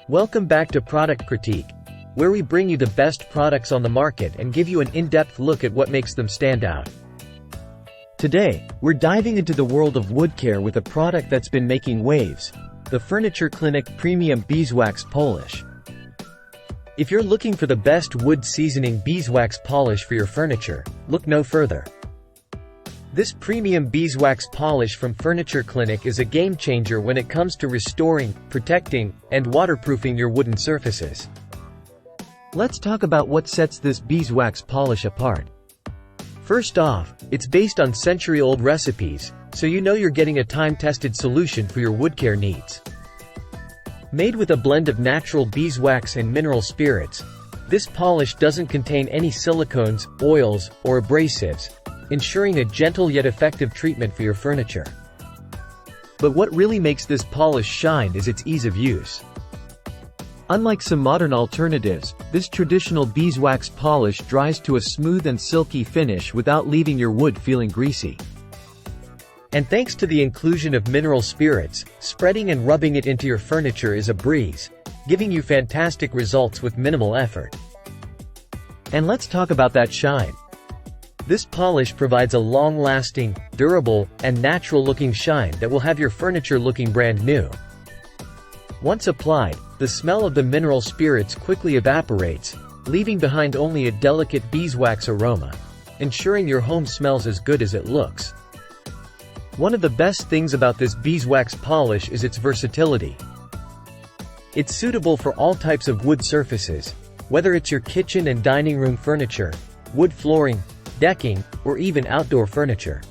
Welcome back to Product Critique, where we bring you the best products on the market and give you an in-depth look at what makes them stand out. Today, we're diving into the world of wood care with a product that's been making waves, the Furniture Clinic Premium Beeswax Polish. If you're looking for the best wood seasoning beeswax polish for your furniture, look no further. This premium beeswax polish from Furniture Clinic is a game-changer when it comes to restoring, protecting, and waterproofing your wooden surfaces. Let's talk about what sets this beeswax polish apart. First off, it's based on century-old recipes, so you know you're getting a time-tested solution for your wood care needs. Made with a blend of natural beeswax and mineral spirits, this polish doesn't contain any silicones, oils, or abrasives, ensuring a gentle yet effective treatment for your furniture. But what really makes this polish shine is its ease of use. Unlike some modern alternatives, this traditional beeswax polish dries to a smooth and silky finish without leaving your wood feeling greasy. And thanks to the inclusion of mineral spirits, spreading and rubbing it into your furniture is a breeze, giving you fantastic results with minimal effort. And let's talk about that shine. This polish provides a long-lasting, durable, and natural-looking shine that will have your furniture looking brand new. Once applied, the smell of the mineral spirits quickly evaporates, leaving behind only a delicate beeswax aroma, ensuring your home smells as good as it looks. One of the best things about this beeswax polish is its versatility. It's suitable for all types of wood surfaces, whether it's your kitchen and dining room furniture, wood flooring, decking, or even outdoor furniture.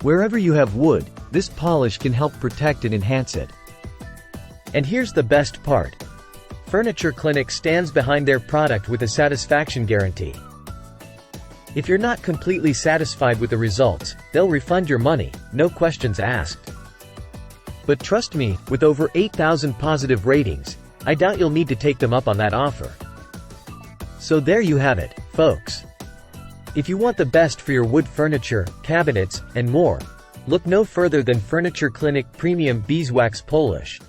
Wherever you have wood, this polish can help protect and enhance it. And here's the best part. Furniture Clinic stands behind their product with a satisfaction guarantee. If you're not completely satisfied with the results, they'll refund your money, no questions asked. But trust me, with over 8,000 positive ratings, I doubt you'll need to take them up on that offer. So there you have it, folks. If you want the best for your wood furniture, cabinets, and more, look no further than Furniture Clinic Premium Beeswax Polish.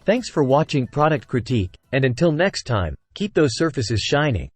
Thanks for watching Product Critique, and until next time, keep those surfaces shining.